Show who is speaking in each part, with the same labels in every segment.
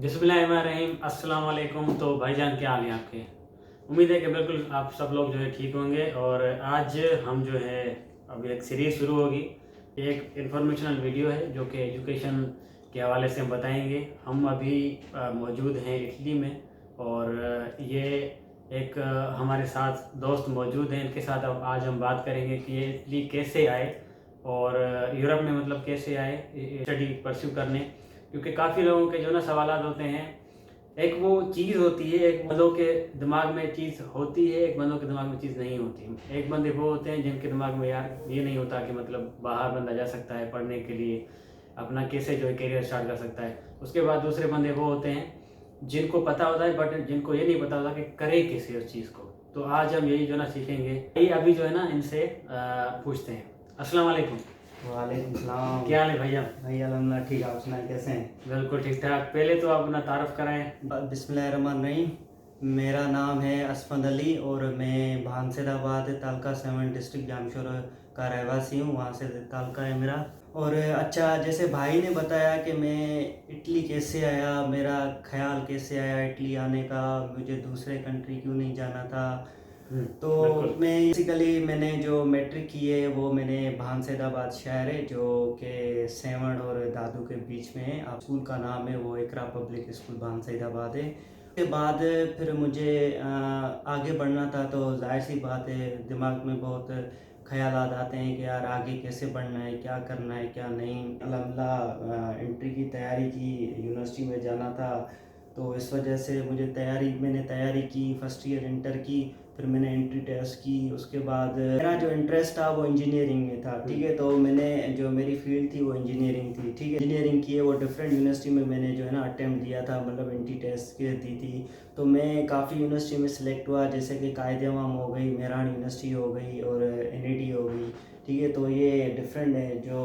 Speaker 1: बिस्मिल्लाहिर्रहमानिर्रहीम। अस्सलाम वालेकुम। तो भाईजान क्या हाल है आपके? उम्मीद है कि बिल्कुल आप सब लोग जो है ठीक होंगे। और आज हम जो है अब एक सीरीज़ शुरू होगी। एक इंफॉर्मेशनल वीडियो है जो कि एजुकेशन के हवाले से हम बताएंगे। हम अभी मौजूद हैं इटली में और ये एक हमारे साथ दोस्त मौजूद हैं। इनके साथ अब आज हम बात करेंगे कि ये इटली कैसे आए और यूरोप में मतलब कैसे आए स्टडी परस्यू करने। क्योंकि काफ़ी लोगों के जो ना सवालात होते हैं, एक वो चीज़ होती है, एक बंदों के दिमाग में चीज़ होती है, एक बंदों के दिमाग में चीज़ नहीं होती। एक बंदे वो होते हैं जिनके दिमाग में यार ये नहीं होता कि मतलब बाहर बंदा जा सकता है पढ़ने के लिए, अपना कैसे जो है करियर स्टार्ट कर सकता है। उसके बाद दूसरे बंदे वो होते हैं जिनको पता होता है बट जिनको ये नहीं पता होता कि करे कैसे उस चीज़ को। तो आज हम यही जो ना सीखेंगे। ये अभी जो है ना इनसे पूछते हैं। अस्सलाम वालेकुम।
Speaker 2: वालेकुम सलाम।
Speaker 1: क्या हाल है भैया?
Speaker 2: भाई अल्हम्दुलिल्लाह ठीक है, आप सुनाए कैसे हैं?
Speaker 1: बिल्कुल ठीक ठाक। पहले तो आप अपना तारुफ कराएं।
Speaker 2: बिस्मिल्लाहिर्रहमानिर्रहीम। मेरा नाम है असफद अली और मैं भानसेदाबाद तालका 7 डिस्ट्रिक्ट जामशोर का रहवासी हूँ। वहाँ से तालका है मेरा। और अच्छा, जैसे भाई ने बताया कि मैं इटली कैसे आया, मेरा ख्याल कैसे आया इटली आने का, मुझे दूसरे कंट्री क्यों नहीं जाना था। तो
Speaker 1: बिल्कुल।
Speaker 2: मैं बेसिकली मैंने जो मैट्रिक की है वो मैंने भानसेदाबाद शहर है जो कि सेवण और दादू के बीच में है। आप स्कूल का नाम है वो इकरा पब्लिक स्कूल भानसेदाबाद है। उसके बाद फिर मुझे आगे बढ़ना था, तो जाहिर सी बात है दिमाग में बहुत ख्यालात आते हैं कि यार आगे कैसे बढ़ना है, क्या करना है क्या नहीं। अल्हम्दुलिल्लाह एंट्री की तैयारी की, यूनिवर्सिटी में जाना था, तो इस वजह से मैंने तैयारी की, फर्स्ट ईयर इंटर की, फिर मैंने एंट्री टेस्ट की। उसके बाद मेरा जो इंटरेस्ट था वो इंजीनियरिंग में था, ठीक है। तो मैंने जो मेरी फील्ड थी वो इंजीनियरिंग थी, ठीक है। इंजीनियरिंग की है वो डिफरेंट यूनिवर्सिटी में मैंने जो है ना अटेम्प्ट दिया था, मतलब एंट्री टेस्ट के दी थी। तो मैं काफ़ी यूनिवर्सिटी में सिलेक्ट हुआ, जैसे कि कायदे-ए-आम हो गई, मेहरान यूनिवर्सिटी हो गई और एनईटी हो गई, ठीक है। तो ये डिफरेंट है जो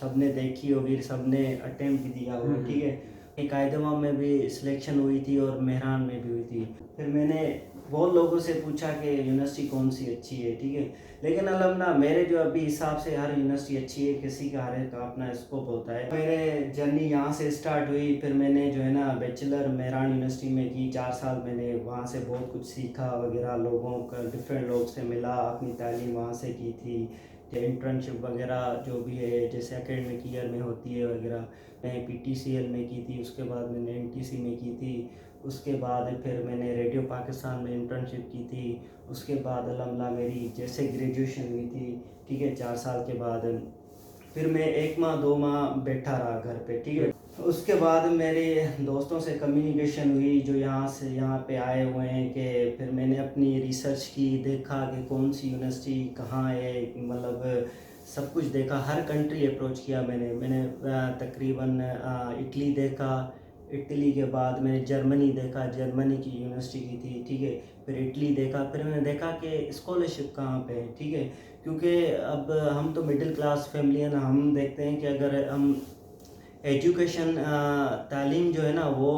Speaker 2: सबने देखी होगी, सबने अटेम्प्ट भी दिया होगा, ठीक है। कायदे-ए-आम में भी सिलेक्शन हुई थी और मेहरान में भी हुई थी। फिर मैंने बहुत लोगों से पूछा कि यूनिवर्सिटी कौन सी अच्छी है, ठीक है। लेकिन अल्हम्दुलिल्लाह मेरे जो अभी हिसाब से हर यूनिवर्सिटी अच्छी है, किसी का हर एक का अपना स्कोप होता है। मेरे जर्नी यहाँ से स्टार्ट हुई, फिर मैंने जो है ना बैचलर मेहरान यूनिवर्सिटी में की। 4 साल मैंने वहाँ से बहुत कुछ सीखा वगैरह, लोगों का डिफरेंट लोग से मिला, अपनी तालीम वहाँ से की थी। इंटर्नशिप वगैरह जो भी है जैसे एकेडमिक ईयर में होती है वगैरह, मैं पीटीसीएल में की थी, उसके बाद मैंने एनटीसी में की थी। उसके बाद फिर मैंने रेडियो पाकिस्तान में इंटर्नशिप की थी। उसके बाद अल्हम्दुलिल्लाह मेरी जैसे ग्रेजुएशन हुई थी, ठीक है, 4 साल के बाद फिर मैं 1 माह 2 माह बैठा रहा घर पे, ठीक है। उसके बाद मेरे दोस्तों से कम्युनिकेशन हुई जो यहाँ से यहाँ पे आए हुए हैं, कि फिर मैंने अपनी रिसर्च की, देखा कि कौन सी यूनिवर्सिटी कहाँ है, मतलब सब कुछ देखा, हर कंट्री अप्रोच किया मैंने तकरीबन इटली देखा। इटली के बाद मैंने जर्मनी देखा, जर्मनी की यूनिवर्सिटी की थी, ठीक है। फिर इटली देखा, फिर मैंने देखा कि स्कॉलरशिप कहाँ पे है, ठीक है। क्योंकि अब हम तो मिडिल क्लास फैमिली है ना, हम देखते हैं कि अगर हम एजुकेशन तालीम जो है ना वो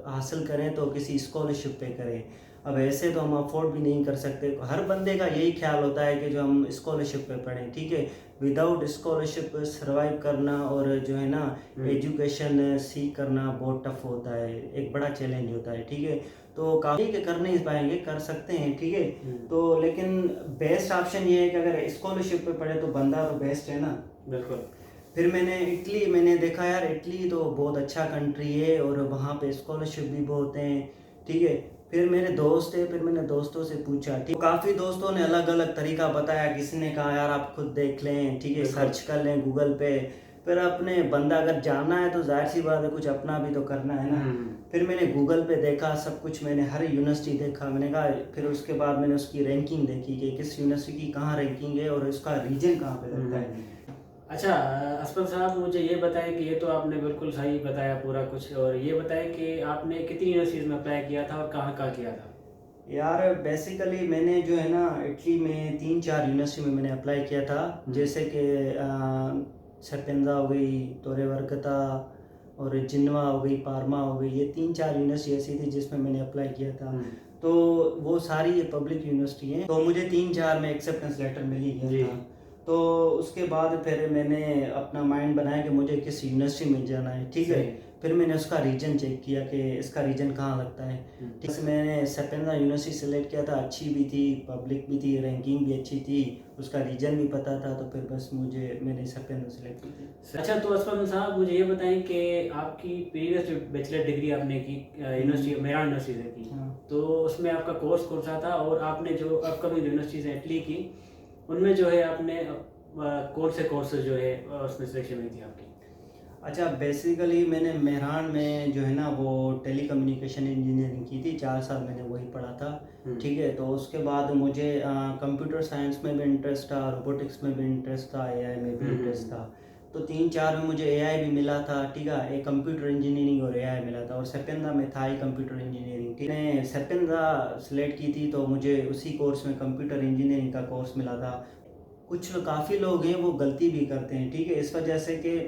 Speaker 2: हासिल करें तो किसी स्कॉलरशिप पे करें। अब ऐसे तो हम अफोर्ड भी नहीं कर सकते। हर बंदे का यही ख्याल होता है कि जो हम स्कॉलरशिप पे पढ़ें, ठीक है। विदाउट स्कॉलरशिप सर्वाइव करना और जो है ना एजुकेशन सीख करना बहुत टफ होता है, एक बड़ा चैलेंज होता है, ठीक है। तो काफ़ी के कर नहीं पाएंगे, कर सकते हैं, ठीक है। तो लेकिन बेस्ट ऑप्शन ये है कि अगर स्कॉलरशिप पे पढ़े तो बंदा तो बेस्ट है ना।
Speaker 1: बिल्कुल।
Speaker 2: फिर मैंने देखा यार इटली तो बहुत अच्छा कंट्री है और वहाँ पे स्कॉलरशिप भी बहुत हैं, ठीक है। फिर मेरे दोस्त थे, फिर मैंने दोस्तों से पूछा, ठीक। काफ़ी दोस्तों ने अलग अलग तरीका बताया, किसी ने कहा यार आप खुद देख लें, ठीक है, सर्च कर लें गूगल पे। फिर अपने बंदा अगर जाना है तो जाहिर सी बात है कुछ अपना भी तो करना है ना। फिर मैंने गूगल पे देखा सब कुछ, मैंने हर यूनिवर्सिटी देखा, मैंने कहा। फिर उसके बाद मैंने उसकी रैंकिंग देखी कि किस यूनिवर्सिटी की कहाँ रैंकिंग है और उसका रीजन कहाँ पे लगता है।
Speaker 1: अच्छा असफल साहब, मुझे ये बताएं कि ये तो आपने बिल्कुल सही बताया पूरा कुछ, और ये बताएं कि आपने कितनी यूनिवर्सिटीज़ में अप्लाई किया था और कहाँ कहाँ किया था?
Speaker 2: यार बेसिकली मैंने जो है ना इटली में 3-4 यूनिवर्सिटी में मैंने अप्लाई किया था, जैसे कि सेपेंजा हो गई, तोरे वर्कता और जिन्वा हो गई, पार्मा हो गई। ये 3-4 यूनिवर्सिटी ऐसी थी जिसमें मैंने अप्लाई किया था। तो वो सारी ये पब्लिक यूनिवर्सिटी हैं, तो मुझे 3-4 में एक्सेप्टेंस लेटर मिल ही गया था। तो उसके बाद फिर मैंने अपना माइंड बनाया कि मुझे किस यूनिवर्सिटी में जाना है, ठीक है। फिर मैंने उसका रीजन चेक किया कि इसका रीजन कहाँ लगता है। ठीक से मैंने सपेंद्रा यूनिवर्सिटी सेलेक्ट किया था, अच्छी भी थी, पब्लिक भी थी, रैंकिंग भी अच्छी थी, उसका रीजन भी पता था, तो फिर बस मैंने सपेंद्रा सेलेक्ट की थी।
Speaker 1: अच्छा, तो असफर साहब मुझे ये बताएं कि आपकी प्रीवियस जो बैचलर डिग्री आपने की यूनिवर्सिटी मेरा यूनिवर्सिटी से की,
Speaker 2: हाँ।
Speaker 1: तो उसमें आपका कोर्स कौन सा था, और आपने जो अपकमिंग यूनिवर्सिटी से इटली की उनमें जो है आपने कौन से कोर्सेज जो है उसमें सिलेक्शन हुई थी आपकी?
Speaker 2: अच्छा, बेसिकली मैंने मेहरान में जो है ना वो टेली कम्युनिकेशन इंजीनियरिंग की थी, 4 साल मैंने वही पढ़ा था। ठीक है, तो उसके बाद मुझे कंप्यूटर साइंस में भी इंटरेस्ट था, रोबोटिक्स में भी इंटरेस्ट था, एआई में भी इंटरेस्ट था। तो 3-4 में मुझे एआई भी मिला था, ठीक है, एक कंप्यूटर इंजीनियरिंग और एआई मिला था, और सेपेंद्रा में था ही कंप्यूटर इंजीनियरिंग। ठीक है, मैंने सेपेंद्रा सेलेक्ट की थी तो मुझे उसी कोर्स में कंप्यूटर इंजीनियरिंग का कोर्स मिला था। काफ़ी लोग हैं वो गलती भी करते हैं, ठीक है, इस वजह से कि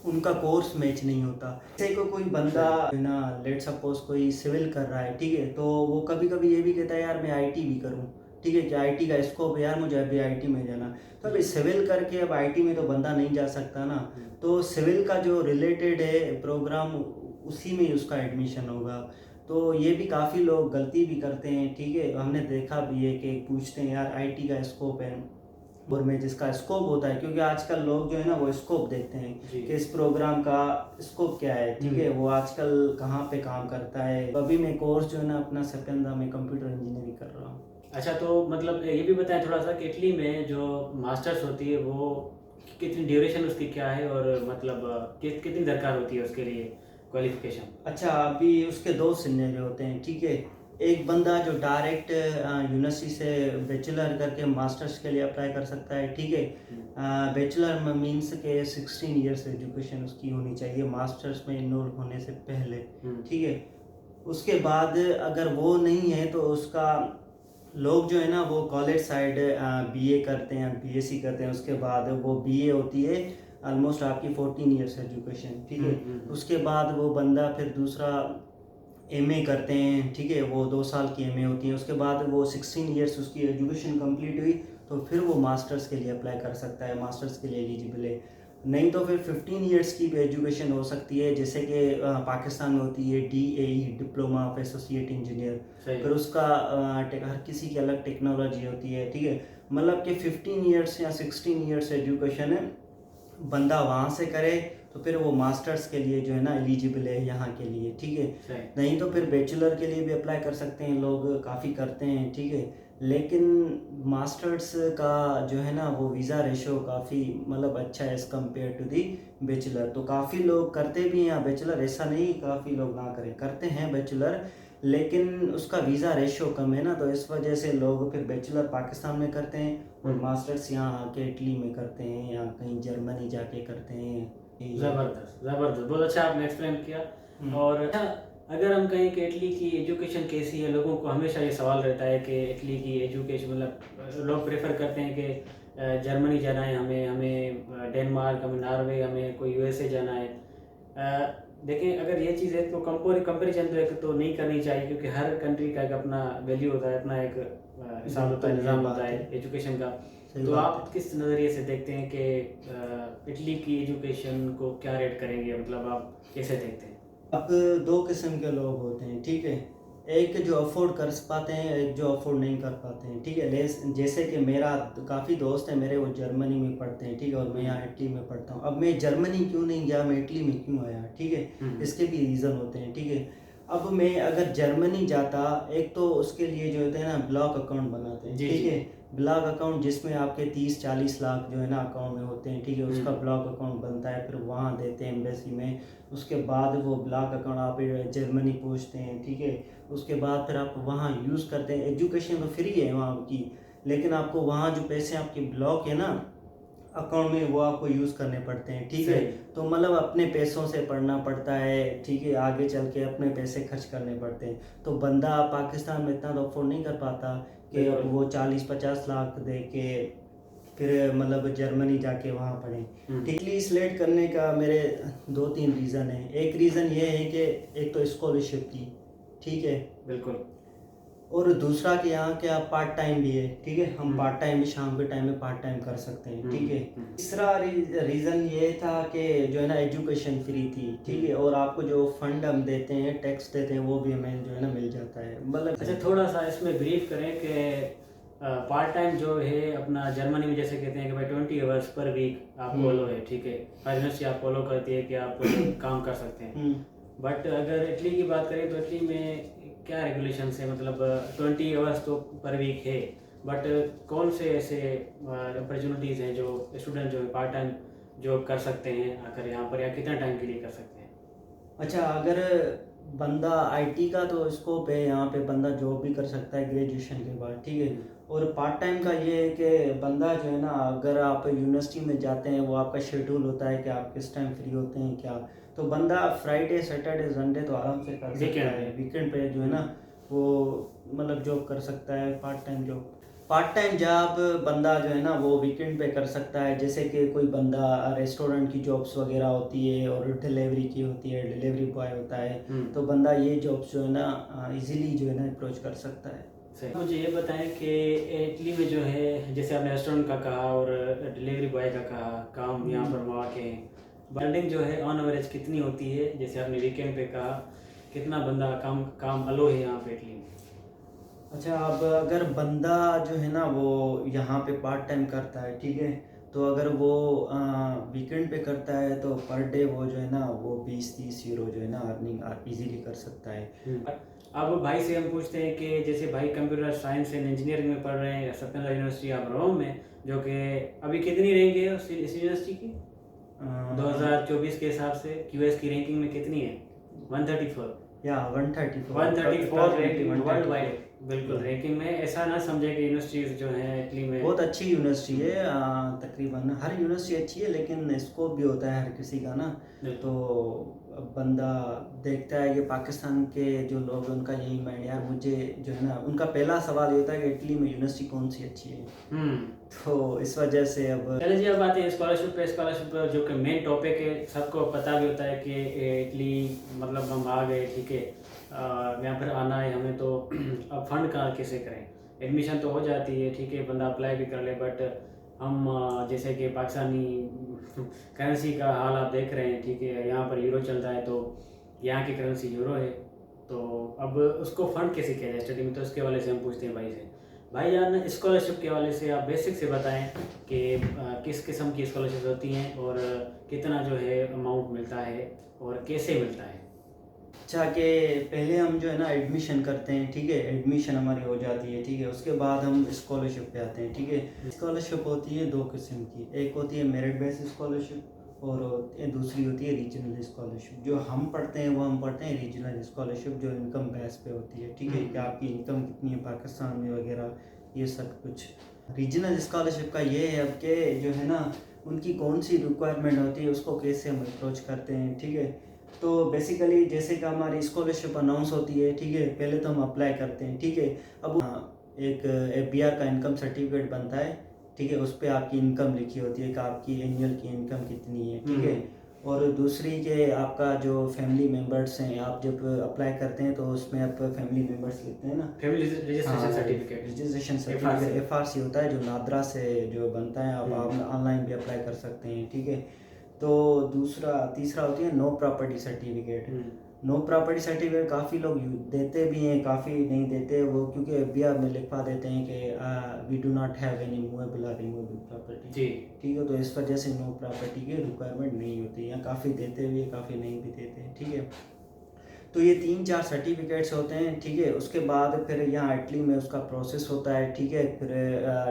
Speaker 2: उनका कोर्स मैच नहीं होता। जैसे को कोई बंदा है ना, लेट सपोज कोई सिविल कर रहा है, ठीक है, तो वो कभी कभी ये भी कहता है यार मैं आईटी भी करूं, ठीक है, कि आईटी का स्कोप है यार, मुझे अभी आईटी में जाना। तो अभी सिविल करके अब आईटी में तो बंदा नहीं जा सकता ना, तो सिविल का जो रिलेटेड है प्रोग्राम उसी में ही उसका एडमिशन होगा। तो ये भी काफ़ी लोग गलती भी करते हैं, ठीक है, हमने देखा भी है कि पूछते हैं यार आईटी का स्कोप है, और में जिसका स्कोप होता है, क्योंकि आजकल लोग जो है ना वो स्कोप देखते हैं कि इस प्रोग्राम का स्कोप क्या है, ठीक है, वो आजकल कहाँ पे काम करता है। अभी मैं कोर्स जो है ना अपना सेपेंद्रा में कंप्यूटर इंजीनियरिंग कर रहा हूँ।
Speaker 1: अच्छा, तो मतलब ये भी बताएं थोड़ा सा कि इटली में जो मास्टर्स होती है वो कितनी ड्यूरेशन उसकी क्या है, और मतलब कितनी दरकार होती है उसके लिए क्वालिफिकेशन?
Speaker 2: अच्छा, अभी उसके 2 सिनेरियो होते हैं, ठीक है, एक बंदा जो डायरेक्ट यूनिवर्सिटी से बैचलर करके मास्टर्स के लिए अप्लाई कर सकता है, ठीक है, बैचलर में मीन्स के 16 ईयर्स एजुकेशन उसकी होनी चाहिए मास्टर्स में इनरोल होने से पहले, ठीक है। उसके बाद अगर वो नहीं है तो उसका लोग जो है ना वो कॉलेज साइड बीए करते हैं, बीएससी करते हैं, उसके बाद वो बीए होती है ऑलमोस्ट आपकी 14 ईयर्स एजुकेशन, ठीक है। उसके बाद वो बंदा फिर दूसरा एमए करते हैं, ठीक है, वो 2 साल की एमए होती है, उसके बाद वो 16 ईयर्स उसकी एजुकेशन कंप्लीट हुई तो फिर वो मास्टर्स के लिए अप्लाई कर सकता है, मास्टर्स के लिए एलिजिबल है। नहीं तो फिर 15 ईयर्स की भी एजुकेशन हो सकती है, जैसे कि पाकिस्तान में होती है DAE, diploma of associate engineer, फिर उसका हर किसी की अलग टेक्नोलॉजी होती है, ठीक है, मतलब कि 15 ईयर्स या 16 ईयर्स एजुकेशन है, बंदा वहाँ से करे तो फिर वो मास्टर्स के लिए जो है ना एलिजिबल है यहाँ के लिए, ठीक है। नहीं तो फिर बैचलर के लिए भी अप्लाई कर सकते हैं, लोग काफ़ी करते हैं, ठीक है, लेकिन मास्टर्स का जो है ना वो वीज़ा रेशो काफ़ी मतलब अच्छा है as compare to the bachelor. तो काफ़ी लोग करते भी हैं बैचलर, ऐसा नहीं काफ़ी लोग ना करें, करते हैं बैचलर, लेकिन उसका वीज़ा रेशो कम है ना, तो इस वजह से लोग फिर बैचलर पाकिस्तान में करते हैं और मास्टर्स यहाँ आके इटली में करते हैं या कहीं जर्मनी जाके करते हैं।
Speaker 1: ज़बरदस्त ज़बरदस्त, बहुत अच्छा आपने एक्सप्लेन किया। और अच्छा, अगर हम कहें कि इटली की एजुकेशन कैसी है, लोगों को हमेशा ये सवाल रहता है कि इटली की एजुकेशन मतलब लोग प्रेफर करते हैं कि जर्मनी जाना है, हमें डेनमार्क, हमें नॉर्वे, हमें कोई यूएसए जाना है। देखें, अगर ये चीज़ है तो कंपेरिजन तो एक तो नहीं करनी चाहिए, क्योंकि हर कंट्री का एक अपना वैल्यू होता है, अपना एक हिसाब होता है, निज़ाम होता है एजुकेशन का। तो आप किस नज़रिए से देखते हैं कि इटली की एजुकेशन को क्या रेट करेंगे, मतलब आप कैसे देखते हैं?
Speaker 2: अब 2 किस्म के लोग होते हैं, ठीक है, एक जो अफोर्ड कर पाते हैं, एक जो अफोर्ड नहीं कर पाते हैं, ठीक है। जैसे कि मेरा काफ़ी दोस्त है मेरे, वो जर्मनी में पढ़ते हैं, ठीक है, और मैं यहाँ इटली में पढ़ता हूँ। अब मैं जर्मनी क्यों नहीं गया, मैं इटली में क्यों आया, ठीक है, इसके भी रीज़न होते हैं, ठीक है। अब मैं अगर जर्मनी जाता, एक तो उसके लिए जो होते हैं ना ब्लॉक अकाउंट बनाते हैं, ठीक है, ब्लॉक अकाउंट जिसमें आपके 30-40 लाख जो है ना अकाउंट में होते हैं, ठीक है, उसका ब्लॉक अकाउंट बनता है, फिर वहाँ देते हैं एम्बेसी में, उसके बाद वो ब्लॉक अकाउंट आप जर्मनी पहुँचते हैं, ठीक है, उसके बाद फिर आप वहाँ यूज़ करते हैं। एजुकेशन तो फ्री है वहाँ की, लेकिन आपको वहाँ जो पैसे आपके ब्लॉक है ना अकाउंट में वो आपको यूज़ करने पड़ते हैं, ठीक है। तो मतलब अपने पैसों से पढ़ना पड़ता है, ठीक है, आगे चल के अपने पैसे खर्च करने पड़ते हैं। तो बंदा पाकिस्तान में इतना तो अफोर्ड नहीं कर पाता कि वो 40-50 लाख दे के फिर मतलब जर्मनी जाके वहाँ पढ़ें। इटली सिलेक्ट करने का मेरे 2-3 रीज़न हैं। एक रीज़न ये है कि एक तो स्कॉलरशिप की, ठीक है,
Speaker 1: बिल्कुल,
Speaker 2: और दूसरा कि यहाँ के आप पार्ट टाइम भी है, ठीक है, हम
Speaker 1: हम्म।
Speaker 2: पार्ट टाइम भी शाम के टाइम में पार्ट टाइम कर सकते हैं, ठीक है।
Speaker 1: हम्म।
Speaker 2: तीसरा रीज़न ये था कि जो है ना एजुकेशन फ्री थी, ठीक है, और आपको जो फंड हम देते हैं, टैक्स देते हैं, वो भी हमें जो है ना मिल जाता है, मतलब।
Speaker 1: अच्छा, थोड़ा सा इसमें ब्रीफ करें कि पार्ट टाइम जो है अपना जर्मनी में जैसे कहते हैं कि भाई 20 आवर्स पर वीक आपको अलो है, ठीक है, हर यूनिवर्सिटी आप फॉलो करती है कि आप काम कर सकते हैं। बट अगर इटली की बात करें तो इटली में क्या रेगुलेशंस है, मतलब 20 आवर्स तो पर वीक है, बट कौन से ऐसे अपॉर्चुनिटीज़ हैं जो स्टूडेंट जो है पार्ट टाइम जॉब कर सकते हैं आकर यहाँ पर, या कितना टाइम के लिए कर सकते हैं?
Speaker 2: अच्छा, अगर बंदा आईटी का तो स्कोप है यहाँ पे, बंदा जॉब भी कर सकता है ग्रेजुएशन के बाद, ठीक है। और पार्ट टाइम का ये है कि बंदा जो है ना, अगर आप यूनिवर्सिटी में जाते हैं, वो आपका शेड्यूल होता है कि आप किस टाइम फ्री होते हैं क्या, तो बंदा फ्राइडे सैटरडे संडे तो आराम से कर सकता है, वीकेंड पे जो है ना वो मतलब जॉब कर सकता है, part time job. Part time job बंदा जो है ना वो वीकेंड पे कर सकता है, जैसे कि कोई बंदा रेस्टोरेंट की जॉब्स वगैरह होती है और डिलीवरी की होती है, डिलीवरी बॉय होता है, तो बंदा ये जॉब्स जो है ना इजीली जो है ना अप्रोच कर सकता है।
Speaker 1: सही। मुझे ये बताएं कि इटली में जो है, जैसे आपने रेस्टोरेंट का कहा और डिलीवरी बॉय का कहा, काम यहाँ पर मौके हैं, बर्निंग जो है ऑन एवरेज कितनी होती है? जैसे आपने वीकेंड पे कहा, कितना बंदा काम अलो है यहाँ पे इटली में?
Speaker 2: अच्छा, अब अगर बंदा जो है ना वो यहाँ पे पार्ट टाइम करता है, ठीक है, तो अगर वो वीकेंड पे करता है तो पर डे वो जो है ना वो 20-30 यूरो जो है ना अर्निंग इजीली कर सकता है।
Speaker 1: अब भाई से हम पूछते हैं कि जैसे भाई कंप्यूटर साइंस एंड इंजीनियरिंग में पढ़ रहे हैं सत्यनारायण यूनिवर्सिटी ऑफ रोम में, जो कि अभी कितनी रैंक है इस यूनिवर्सिटी की 2024 के हिसाब से? क्यूएस की रैंकिंग में कितनी है? 134
Speaker 2: या 134
Speaker 1: रैंकिंग वर्ल्ड वाइड, बिल्कुल रैंकिंग में। ऐसा ना समझे कि यूनिवर्सिटीज जो है इटली में
Speaker 2: बहुत अच्छी यूनिवर्सिटी है, तकरीबन हर यूनिवर्सिटी अच्छी है, लेकिन स्कोप भी होता है हर किसी का ना, तो अब बंदा देखता है कि पाकिस्तान के जो लोग हैं उनका यही माइंड, यार मुझे जो है ना उनका पहला सवाल ये होता है कि इटली में यूनिवर्सिटी कौन सी अच्छी है। तो इस वजह से अब
Speaker 1: चलिए जी, अब बात है स्कॉलरशिप पे। स्कॉलरशिप पर जो कि मेन टॉपिक है, सबको पता भी होता है कि इटली मतलब हम आ गए, ठीक है, यहाँ पर आना है हमें, तो अब फंड का कैसे करें? एडमिशन तो हो जाती है, ठीक है, बंदा अप्लाई भी कर ले, बट हम जैसे कि पाकिस्तानी करेंसी का हाल आप देख रहे हैं, ठीक है, यहाँ पर यूरो चल रहा है, तो यहाँ की करेंसी यूरो है, तो अब उसको फंड कैसे किया जाए स्टडी में? तो उसके वाले से हम पूछते हैं भाई से। भाईजान, स्कॉलरशिप के हवाले से आप बेसिक से बताएं कि किस किस्म की स्कॉलरशिप होती हैं और कितना जो है अमाउंट मिलता है और कैसे मिलता है?
Speaker 2: अच्छा, कि पहले हम जो है ना एडमिशन करते हैं, ठीक है, एडमिशन हमारी हो जाती है, ठीक है, उसके बाद हम स्कॉलरशिप पे आते हैं, ठीक है। स्कॉलरशिप होती है दो किस्म की, एक होती है मेरिट बेस्ड स्कॉलरशिप और दूसरी होती है रीजनल स्कॉलरशिप। जो हम पढ़ते हैं वो हम पढ़ते हैं रीजनल स्कॉलरशिप, जो इनकम बेस पे होती है, ठीक है, कि आपकी इनकम कितनी है पाकिस्तान में वगैरह, ये सब कुछ। रीजनल स्कॉलरशिप का ये है अब कि जो है ना उनकी कौन सी रिक्वायरमेंट होती है, उसको कैसे हम अप्रोच करते हैं, ठीक है। तो बेसिकली जैसे कि हमारी स्कॉलरशिप अनाउंस होती है, ठीक है, पहले तो हम अप्लाई करते हैं, ठीक है। अब एक FBR का इनकम सर्टिफिकेट बनता है, ठीक है, उस पर आपकी इनकम लिखी होती है कि आपकी एनुअल की इनकम कितनी है, ठीक है। और दूसरी के आपका जो फैमिली मेम्बर्स हैं, आप जब अप्लाई करते हैं तो उसमें आप फैमिली मेम्बर्स लिखते हैं ना,
Speaker 1: family registration certificate,
Speaker 2: registration certificate FRC होता है, जो नादरा से जो बनता है, आप ऑनलाइन भी अप्लाई कर सकते हैं, ठीक है। तो तीसरा होती है no property certificate. No property certificate काफ़ी लोग देते भी हैं, काफ़ी नहीं देते वो, क्योंकि FBR में लिखवा देते हैं कि we do not have any movable और रिमूवेबल प्रॉपर्टी,
Speaker 1: जी,
Speaker 2: ठीक है, तो इस वजह से नो प्रॉपर्टी की रिक्वायरमेंट नहीं होती है, काफ़ी देते हुए काफ़ी नहीं भी देते, ठीक है। तो ये 3-4 सर्टिफिकेट्स होते हैं, ठीक है। उसके बाद फिर यहाँ इटली में उसका प्रोसेस होता है, ठीक है, फिर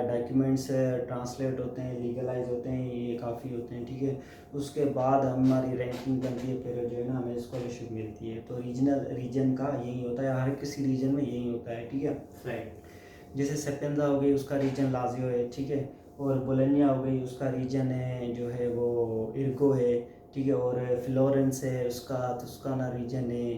Speaker 2: डॉक्यूमेंट्स ट्रांसलेट होते हैं, लीगलाइज होते हैं, ये काफ़ी होते हैं, ठीक है। उसके बाद हमारी रैंकिंग बनती है, फिर जो है ना हमें स्कॉलरशिप मिलती है। तो रीजन का यही होता है, हर किसी रीजन में यही होता है, ठीक है।
Speaker 1: राइट।
Speaker 2: जैसे सेपेंजा हो गई, उसका रीजन लाजियो है, ठीक है, और बोलोनिया हो गई, उसका रीजन है जो है वो इर्गो है, ठीक है, और फ्लोरेंस है, उसका टस्काना रीजन है।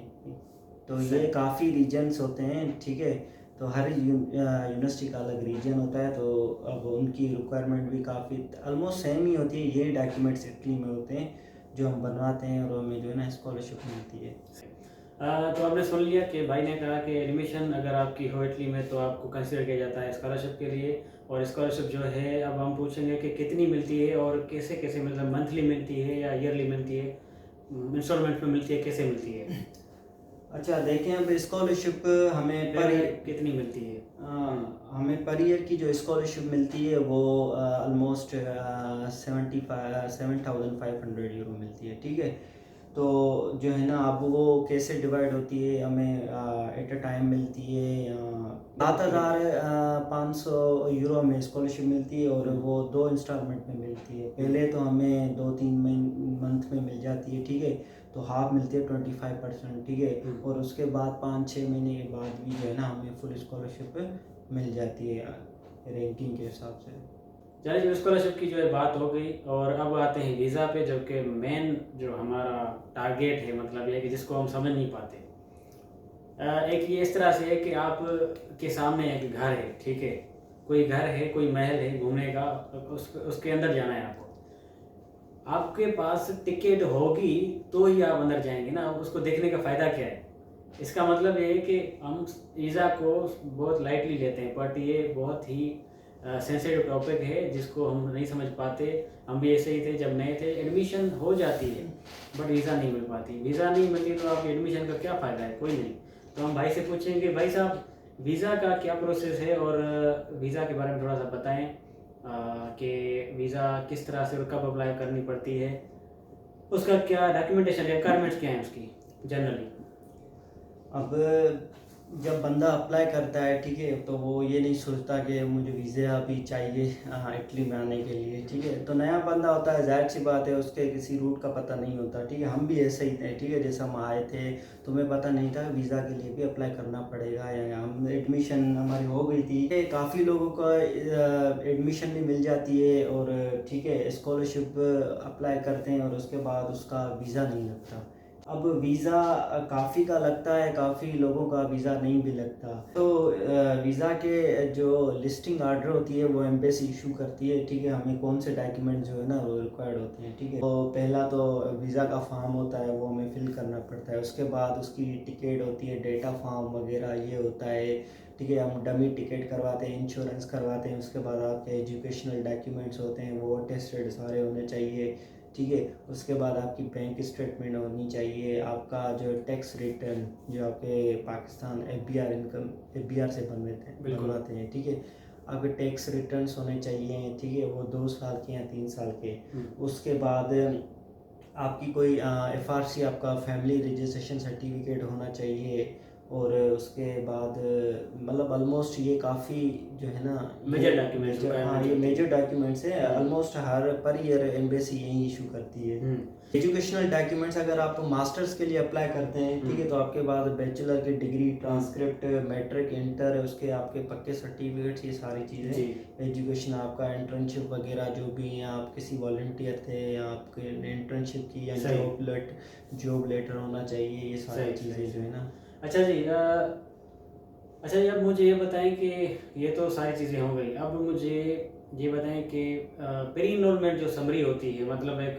Speaker 2: तो ये काफ़ी रीजन्स होते हैं, ठीक है। तो हर यूनिवर्सिटी का अलग रीजन होता है, तो अब उनकी रिक्वायरमेंट भी काफ़ी ऑलमोस्ट सेम ही होती है। ये डॉक्यूमेंट्स इटली में होते हैं जो हम बनवाते हैं और हमें जो है ना स्कॉलरशिप मिलती है।
Speaker 1: तो आपने सुन लिया कि भाई ने कहा कि एडमिशन अगर आपकी हो इटली में तो आपको कंसिडर किया जाता है स्कॉलरशिप के लिए। और स्कॉलरशिप जो है अब हम पूछेंगे कि कितनी मिलती है और कैसे कैसे, मतलब मंथली मिलती है या ईयरली मिलती है, इंस्टॉलमेंट में मिलती है, कैसे मिलती है?
Speaker 2: अच्छा देखें, अब स्कॉलरशिप हमें पर
Speaker 1: कितनी मिलती है?
Speaker 2: हमें पर ईयर की जो स्कॉलरशिप मिलती है वो ऑलमोस्ट 7,500 यूरो मिलती है, ठीक है। तो जो है ना, अब वो कैसे डिवाइड होती है, हमें एट अ टाइम मिलती है 7,500 यूरो में स्कॉलरशिप मिलती है, और वो 2 इंस्टॉलमेंट में मिलती है। पहले तो हमें 2-3 मंथ में मिल जाती है, ठीक है, तो हाफ मिलती है 25%, ठीक है। और उसके बाद 5-6 महीने के बाद भी जो है ना हमें फुल स्कॉलरशिप मिल जाती है रैंकिंग के हिसाब से।
Speaker 1: चलिए, जो स्कॉलरशिप की जो है बात हो गई, और अब आते हैं वीज़ा पे, जो कि मेन जो हमारा टारगेट है, मतलब ये कि जिसको हम समझ नहीं पाते। एक ये इस तरह से है कि आप के सामने एक घर है, ठीक है, कोई घर है, कोई महल है घूमने का, उसके अंदर जाना है आपको। आपके पास टिकट होगी तो ही आप अंदर जाएंगे ना, उसको देखने का फ़ायदा क्या है? इसका मतलब ये है कि हम वीज़ा को बहुत लाइटली लेते हैं, बट ये बहुत ही सेंसिटिव टॉपिक है जिसको हम नहीं समझ पाते। हम भी ऐसे ही थे जब नए थे। एडमिशन हो जाती है बट वीज़ा नहीं मिल पाती। वीज़ा नहीं मिलती तो आपकी एडमिशन का क्या फ़ायदा है? कोई नहीं। तो हम भाई से पूछेंगे, भाई साहब वीज़ा का क्या प्रोसेस है, और वीज़ा के बारे में थोड़ा सा बताएं कि वीज़ा किस तरह से और कब अप्लाई करनी पड़ती है, उसका क्या डॉक्यूमेंटेशन रिक्वायरमेंट्स क्या है उसकी जनरली।
Speaker 2: अब जब बंदा अप्लाई करता है, ठीक है, तो वो ये नहीं सोचता कि मुझे वीज़ा भी चाहिए इटली में आने के लिए, ठीक है। तो नया बंदा होता है, जाहिर सी बात है, उसके किसी रूट का पता नहीं होता, ठीक है। हम भी ऐसे ही थे, ठीक है, जैसे हम आए थे तो हमें पता नहीं था वीज़ा के लिए भी अप्लाई करना पड़ेगा, या हम एडमिशन हमारी हो गई थी। काफ़ी लोगों का एडमिशन भी मिल जाती है, और ठीक है स्कॉलरशिप अप्लाई करते हैं, और उसके बाद उसका वीज़ा नहीं लगता। अब वीज़ा काफ़ी का लगता है, काफ़ी लोगों का वीज़ा नहीं भी लगता। तो वीज़ा के जो लिस्टिंग आर्डर होती है वो एम्बेसी इशू करती है, ठीक है, हमें कौन से डॉक्यूमेंट जो है ना वो रिक्वायर्ड होते हैं, ठीक है। तो पहला तो वीज़ा का फॉर्म होता है, वो हमें फिल करना पड़ता है। उसके बाद उसकी टिकट होती है, डेटा फॉर्म वगैरह ये होता है, ठीक है। हम डमी टिकट करवाते हैं, इंश्योरेंस करवाते हैं। उसके बाद आपके एजुकेशनल डॉक्यूमेंट्स होते हैं, वो अटेस्टेड सारे होने चाहिए, ठीक है। उसके बाद आपकी बैंक स्टेटमेंट होनी चाहिए, आपका जो टैक्स रिटर्न जो आपके पाकिस्तान FBR इनकम FBR से बनवाते हैं, ठीक है, आपके टैक्स रिटर्न्स होने चाहिए, ठीक है, वो 2 साल के या 3 साल के। उसके बाद आपकी कोई FRC आपका फैमिली रजिस्ट्रेशन सर्टिफिकेट होना चाहिए। और उसके बाद मतलब ऑलमोस्ट ये काफ़ी जो है ना
Speaker 1: मेजर डॉक्यूमेंट्स,
Speaker 2: हाँ ये मेजर डॉक्यूमेंट्स है। ऑलमोस्ट हर पर ईयर एम्बेसी यही इशू करती है। एजुकेशनल डॉक्यूमेंट्स अगर आप मास्टर्स के लिए अप्लाई करते हैं, ठीक है, तो आपके बाद बैचलर की डिग्री, ट्रांसक्रिप्ट, मैट्रिक, इंटर, उसके आपके पक्के सर्टिफिकेट्स, ये सारी चीज़ें, एजुकेशन, आपका इंटर्नशिप वगैरह जो भी है, आप किसी वॉलंटियर थे या आपके इंटर्नशिप की, या जॉब लेटर होना चाहिए, ये सारी चीज़ें जो है ना।
Speaker 1: अच्छा जी, अब मुझे ये बताएं कि ये तो सारी चीज़ें हो गई। अब मुझे ये बताएं कि प्री इनरोलमेंट जो समरी होती है, मतलब एक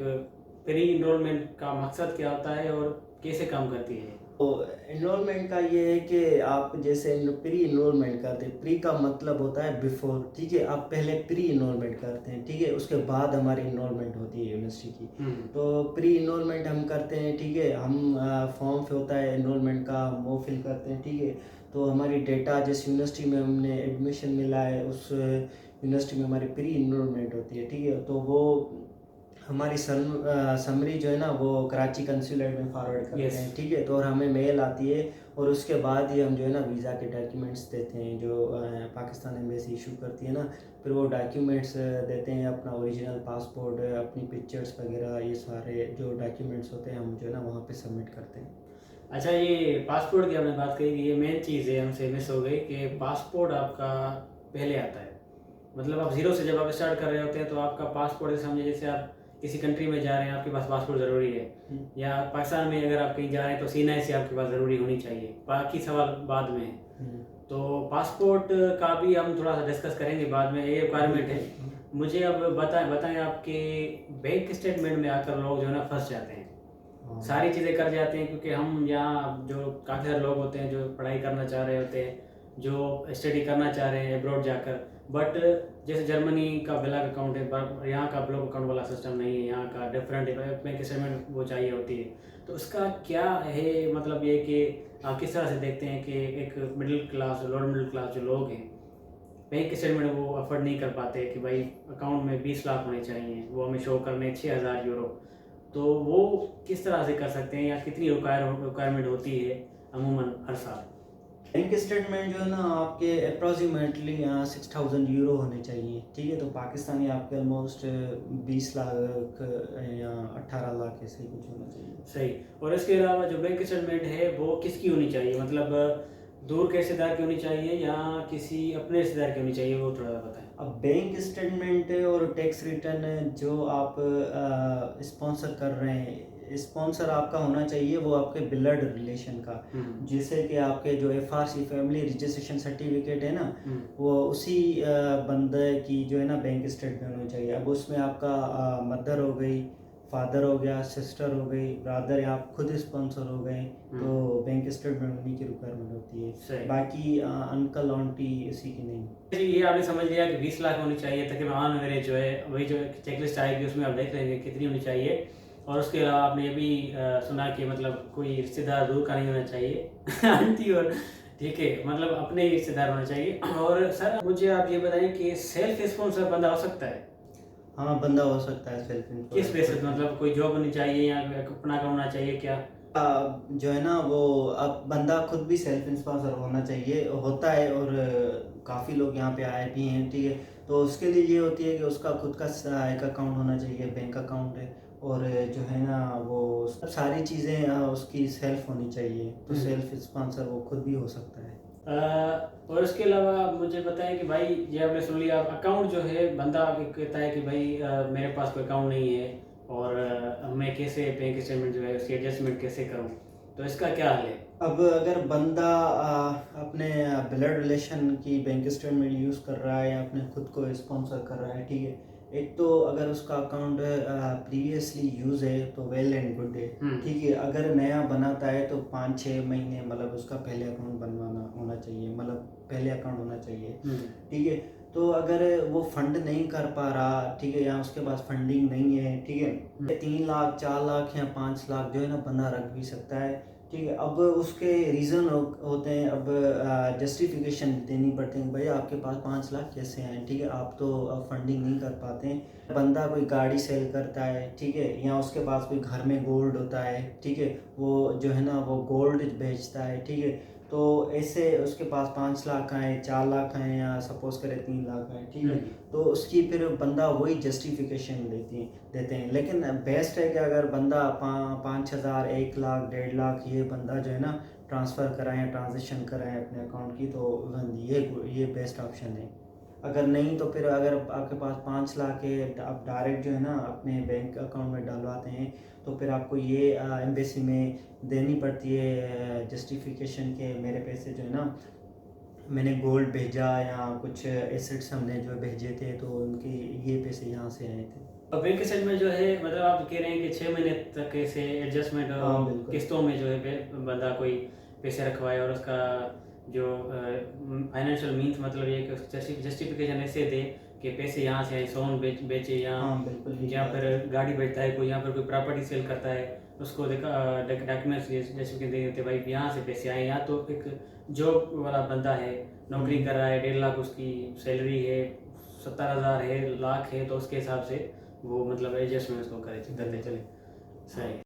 Speaker 1: प्री इनरोलमेंट का मकसद क्या होता है और कैसे काम करती है?
Speaker 2: तो इनरोलमेंट का ये है कि आप जैसे प्री इनरोलमेंट करते हैं, प्री का मतलब होता है बिफोर, ठीक है। आप पहले प्री इनरोलमेंट करते हैं, ठीक है, उसके बाद हमारी इनरोलमेंट होती है यूनिवर्सिटी की। तो प्री इनरोलमेंट हम करते हैं, ठीक है, हम फॉर्म पे होता है इनरोलमेंट का, हम वो फिल करते हैं, ठीक है। तो हमारी डेटा जिस यूनिवर्सिटी में हमने एडमिशन मिला है उस यूनिवर्सिटी में हमारी प्री इनरोलमेंट होती है, ठीक है। तो वो हमारी समरी जो है ना वो कराची कंसुलेट में फॉरवर्ड करते हैं, ठीक है। तो और हमें मेल आती है, और उसके बाद ही हम जो है ना वीज़ा के डॉक्यूमेंट्स देते हैं जो पाकिस्तान एम्बेसी इशू करती है ना। फिर वो डॉक्यूमेंट्स देते हैं, अपना ओरिजिनल पासपोर्ट, अपनी पिक्चर्स वगैरह, ये सारे जो डॉक्यूमेंट्स होते हैं हम जो है ना वहाँ पे सबमिट करते हैं।
Speaker 1: अच्छा, ये पासपोर्ट की आपने बात कही, ये मेन चीज़ है, हमसे मिस हो गई कि पासपोर्ट आपका पहले आता है। मतलब आप ज़ीरो से जब आप स्टार्ट कर रहे होते हैं तो आपका पासपोर्ट, समझे जैसे आप किसी कंट्री में जा रहे हैं, आपके पास पासपोर्ट ज़रूरी है, या पाकिस्तान में अगर आप कहीं जा रहे हैं तो C9 से आपके पास ज़रूरी होनी चाहिए। बाकी सवाल बाद में है। तो पासपोर्ट का भी हम थोड़ा सा डिस्कस करेंगे बाद में, ये रिक्वायरमेंट है। मुझे अब बताएं आपके बैंक स्टेटमेंट में आकर लोग जो है ना फंस जाते हैं।
Speaker 2: हाँ।
Speaker 1: सारी चीज़ें कर जाते हैं, क्योंकि हम यहाँ जो काफ़ी सारे लोग होते हैं जो पढ़ाई करना चाह रहे होते हैं, जो स्टडी करना चाह रहे हैं अब्रॉड जाकर, बट जैसे जर्मनी का ब्लैक अकाउंट है, पर यहाँ का ब्लॉक अकाउंट वाला सिस्टम नहीं है, यहाँ का डिफरेंट बैंक स्टेटमेंट वो चाहिए होती है। तो उसका क्या है मतलब ये कि आप किस तरह से देखते हैं कि एक middle class, lower middle class जो लोग हैं, बैंक स्टेटमेंट वो अफोर्ड नहीं कर पाते कि भाई अकाउंट में 20 लाख होने चाहिए, वो हमें शो करने 6,000 यूरो, तो वो किस तरह से कर सकते हैं या कितनी रिक्वायरमेंट होती है अमूमन हर साल?
Speaker 2: बैंक स्टेटमेंट जो है ना आपके अप्रॉक्सीमेटली 6,000 यूरो होने चाहिए, ठीक है। तो पाकिस्तानी आपके ऑलमोस्ट 20 लाख या 18 लाख ऐसे ही कुछ होना चाहिए।
Speaker 1: सही। और इसके अलावा जो बैंक स्टेटमेंट है वो किसकी होनी चाहिए, मतलब दूर के रिश्तेदार की होनी चाहिए या किसी अपने रिश्तेदार की होनी चाहिए, वो थोड़ा बताएं।
Speaker 2: अब बैंक स्टेटमेंट और टैक्स रिटर्न जो आप स्पॉन्सर कर रहे हैं, स्पॉन्सर आपका होना चाहिए वो आपके ब्लड रिलेशन का, जैसे कि आपके जो FRC फैमिली रजिस्ट्रेशन सर्टिफिकेट है ना, वो उसी बंदे की जो है ना बैंक स्टेटमेंट होनी चाहिए। अब उसमें आपका मदर हो गई, फादर हो गया, सिस्टर हो गई, ब्रदर, या आप खुद स्पॉन्सर हो गए, तो बैंक स्टेटमेंट उन्हीं की रिक्वायरमेंट होती है। बाकी अंकल आंटी इसी की नहीं।
Speaker 1: ये आपने समझ लिया कि 20 लाख होनी चाहिए, तकरीबन मेरे जो है वही जो चेकलिस्ट आएगी उसमें आप देख लेंगे कितनी होनी चाहिए। और उसके अलावा आपने ये भी सुना कि मतलब कोई रिश्तेदार दूर का नहीं होना चाहिए आंटी और, ठीक है, मतलब अपने ही रिश्तेदार होना चाहिए। और सर मुझे आप ये बताएं कि सेल्फ स्पॉन्सर बंदा हो सकता है?
Speaker 2: हाँ, बंदा हो सकता है सेल्फ इम्प्लॉयड।
Speaker 1: किस बेसिस, मतलब कोई जॉब होनी चाहिए या अपना का होना चाहिए क्या?
Speaker 2: जो है ना वो अब बंदा खुद भी सेल्फ स्पॉन्सर होना चाहिए, होता है, और काफ़ी लोग यहाँ पे आए भी हैं, ठीक है। तो उसके लिए ये होती है कि उसका खुद का एक अकाउंट होना चाहिए, बैंक अकाउंट है, और जो है ना वो सारी चीज़ें उसकी सेल्फ होनी चाहिए, तो सेल्फ स्पॉन्सर वो खुद भी हो सकता है।
Speaker 1: और इसके अलावा मुझे बताएं कि भाई ये आपने सुन लिया, अकाउंट जो है बंदा कहता है कि भाई मेरे पास कोई अकाउंट नहीं है और मैं कैसे बैंक स्टेटमेंट जो है उसकी एडजस्टमेंट कैसे करूं, तो इसका क्या हल है?
Speaker 2: अब अगर बंदा अपने ब्लड रिलेशन की बैंक स्टेटमेंट यूज़ कर रहा है या अपने खुद को स्पॉन्सर कर रहा है, ठीक है, एक तो अगर उसका अकाउंट प्रीवियसली यूज़ है तो वेल एंड गुड है, ठीक है। अगर नया बनाता है तो 5-6 महीने मतलब उसका पहले अकाउंट बनवाना होना चाहिए, मतलब पहले अकाउंट होना चाहिए, ठीक है। तो अगर वो फंड नहीं कर पा रहा, ठीक है, या उसके पास फंडिंग नहीं है, ठीक है, 3 लाख 4 लाख या 5 लाख जो है ना बंदा रख भी सकता है, ठीक है। अब उसके रीज़न होते हैं, अब जस्टिफिकेशन देनी पड़ती है, भाई आपके पास 5 लाख कैसे आए, ठीक है, आप तो फंडिंग नहीं कर पाते हैं। बंदा कोई गाड़ी सेल करता है, ठीक है, या उसके पास कोई घर में गोल्ड होता है, ठीक है, वो जो है ना वो गोल्ड बेचता है, ठीक है। तो ऐसे उसके पास 5 लाख आए, 4 लाख आए, या सपोज करें 3 लाख आए, ठीक है, तो उसकी फिर बंदा वही जस्टिफिकेशन देते हैं। लेकिन बेस्ट है कि अगर बंदा 5,000, 1 लाख, 1.5 लाख ये बंदा जो है ना ट्रांसफ़र कराएं, ट्रांजेक्शन कराएं अपने अकाउंट की, तो ये बेस्ट ऑप्शन है। अगर नहीं तो फिर अगर आपके पास 5 लाख है, आप डायरेक्ट जो है ना अपने बैंक अकाउंट में डलवाते हैं, तो फिर आपको ये एम्बेसी में देनी पड़ती है जस्टिफिकेशन के मेरे पैसे जो है ना मैंने गोल्ड भेजा या कुछ एसेट्स हमने जो भेजे थे, तो उनके ये पैसे यहाँ से आए थे।
Speaker 1: और बैंक स्टेटमेंट जो है मतलब आप कह रहे हैं कि 6 महीने तक ऐसे एडजस्टमेंट और किस्तों में जो है बंदा कोई पैसे रखवाए और उसका जो फाइनेंशियल मीन्स मतलब ये कि जस्टिफिकेशन ऐसे दे कि पैसे यहाँ से आए, सोन बेचे या फिर गाड़ी बेचता है कोई, यहाँ पर कोई प्रॉपर्टी सेल करता है, उसको डॉक्यूमेंट्स जस्टिफिकेशन दे देते भाई यहाँ से पैसे आए। या तो एक जॉब वाला बंदा है, नौकरी कर रहा है, 1.5 लाख उसकी सैलरी है, 70,000 है, लाख है, तो उसके हिसाब से वो मतलब एडजस्टमेंट उसको करते चले। सही।